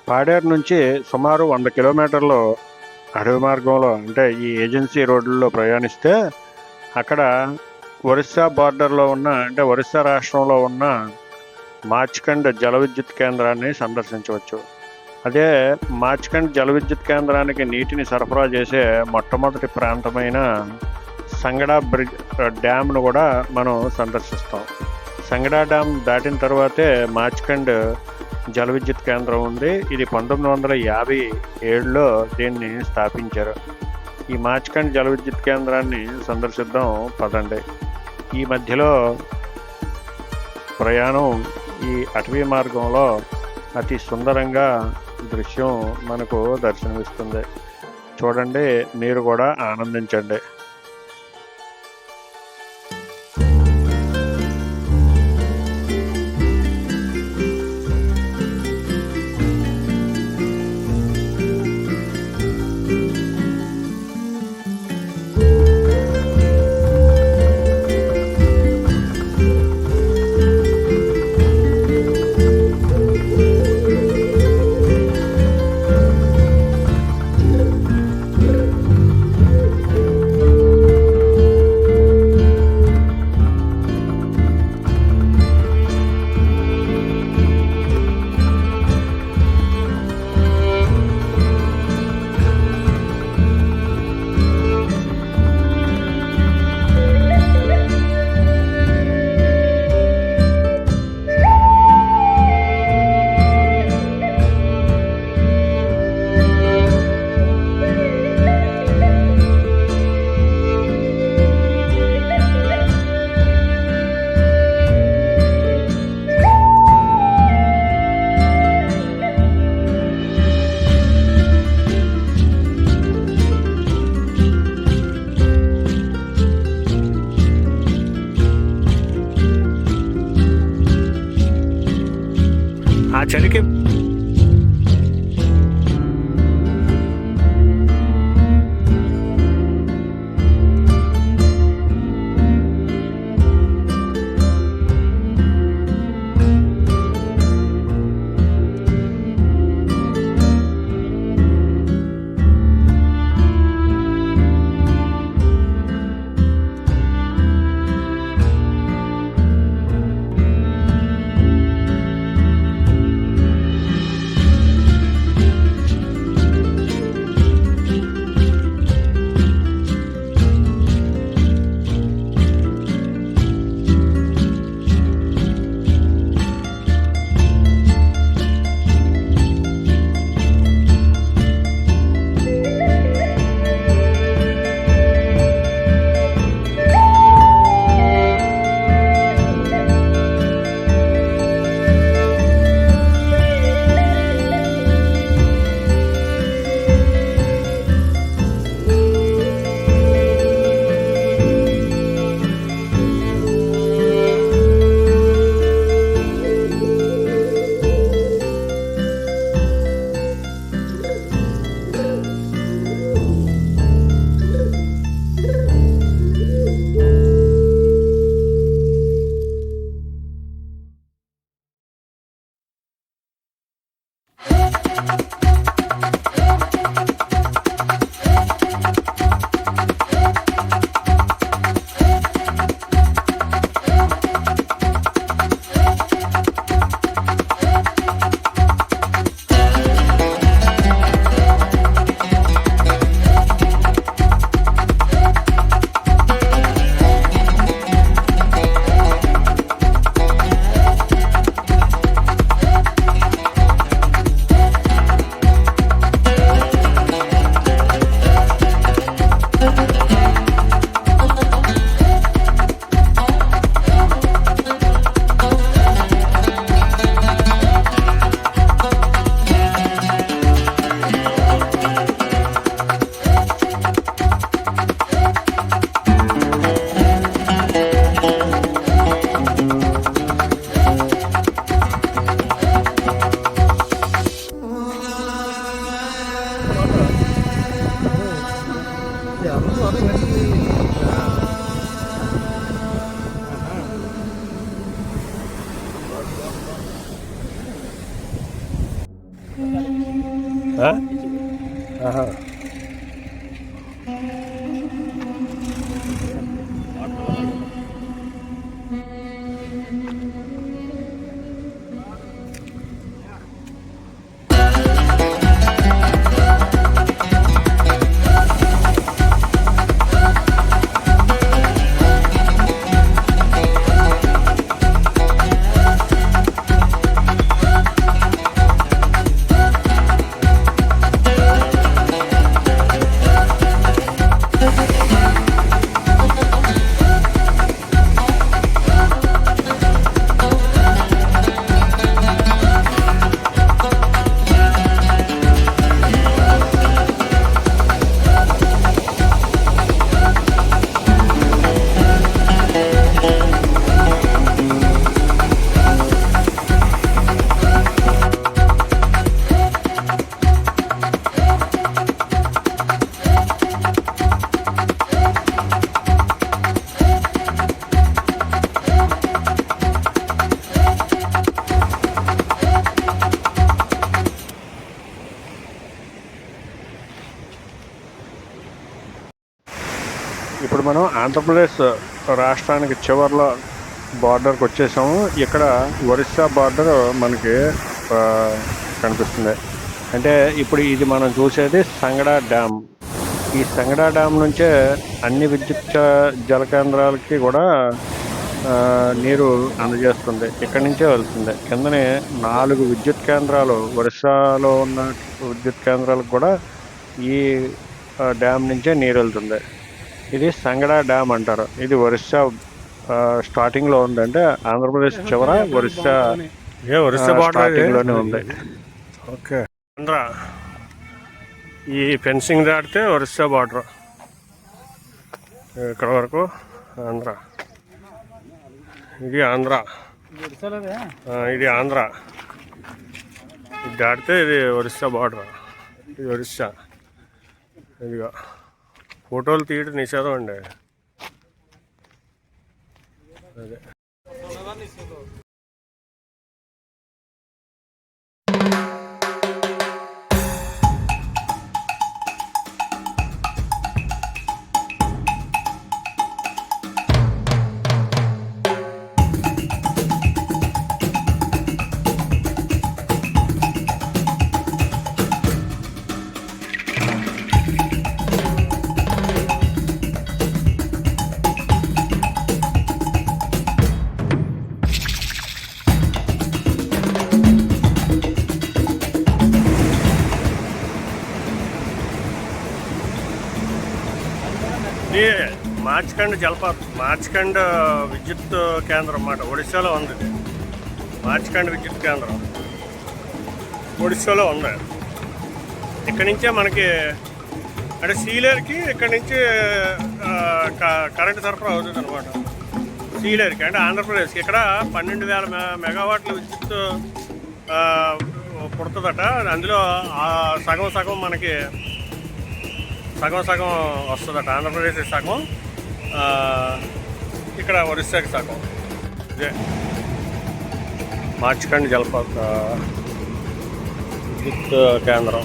పాడేరు నుంచి సుమారు 100 కిలోమీటర్లు అడవి మార్గంలో అంటే ఈ ఏజెన్సీ రోడ్లలో ప్రయాణిస్తే అక్కడ ఒరిస్సా బార్డర్లో ఉన్న అంటే ఒరిస్సా రాష్ట్రంలో ఉన్న మాచ్కండ్ జల విద్యుత్ కేంద్రాన్ని సందర్శించవచ్చు. అదే మాచ్కండ్ జల విద్యుత్ కేంద్రానికి నీటిని సరఫరా చేసే మొట్టమొదటి ప్రాంతమైన సంగడా డ్యామ్ను కూడా మనం సందర్శిస్తాం. సంగడా డ్యామ్ దాటిన తర్వాతే మాచ్కండ్ జల విద్యుత్ కేంద్రం ఉంది. ఇది 1957లో దీన్ని స్థాపించారు. ఈ మాచ్కండ్ జల విద్యుత్ కేంద్రాన్ని సందర్శిద్దాం పదండి. ఈ మధ్యలో ప్రయాణం ఈ అటవీ మార్గంలో అతి సుందరంగా దృశ్యం మనకు దర్శనమిస్తుంది. చూడండి, మీరు కూడా ఆనందించండి. ఆ చలికి ఆహా. ఇప్పుడు మనం ఆంధ్రప్రదేశ్ రాష్ట్రానికి చివరిలో బార్డర్కి వచ్చేసాము. ఇక్కడ ఒరిస్సా బార్డర్ మనకి కనిపిస్తుంది. అంటే ఇప్పుడు ఇది మనం చూసేది సంగడా డ్యామ్. ఈ సంగడా డ్యామ్ నుంచే అన్ని విద్యుత్ జల కేంద్రాలకి కూడా నీరు అందజేస్తుంది. ఇక్కడి నుంచే వెళ్తుంది. కిందనే 4 విద్యుత్ కేంద్రాలు, ఒరిస్సాలో ఉన్న విద్యుత్ కేంద్రాలకు కూడా ఈ డ్యామ్ నుంచే నీరు వెళ్తుంది. ఇది సంగడా డ్యామ్ అంటారు. ఇది ఒరిస్సా స్టార్టింగ్లో ఉంది. అంటే ఆంధ్రప్రదేశ్ చివర ఒరిస్సా స్టార్టింగ్లోనే ఉంది. ఓకే. ఆంధ్ర ఈ ఫెన్సింగ్ దాటితే ఒరిస్సా బార్డర్. ఇక్కడ వరకు ఆంధ్ర. ఇది ఆంధ్ర. ఇది ఆంధ్ర. ఇది దాటితే ఇది ఒరిస్సా బార్డర్. ఇది ఒరిస్సా. ఇదిగా ఫోటోలు తీయడం నిషేధం అండి. అదే మార్చ్కండ్ విద్యుత్ కేంద్రం అన్నమాట. ఒడిశాలో ఉంది. మార్చ్కండ్ విద్యుత్ కేంద్రం ఒడిశాలో ఉంది. ఇక్కడి నుంచే మనకి అంటే సీలేరుకి ఇక్కడి నుంచి కరెంటు సరఫరా అవుతుంది అనమాట. సీలేరుకి అంటే ఆంధ్రప్రదేశ్కి ఇక్కడ 12,000 మెగావాట్ల విద్యుత్ పుడుతుందట. అందులో సగం మనకి సగం వస్తుందట. ఆంధ్రప్రదేశ్ సగం, ఇక్కడ ఒరిస్సాకి సగం. ఇదే మార్చ్కండ్ విద్యుత్ కేంద్రం.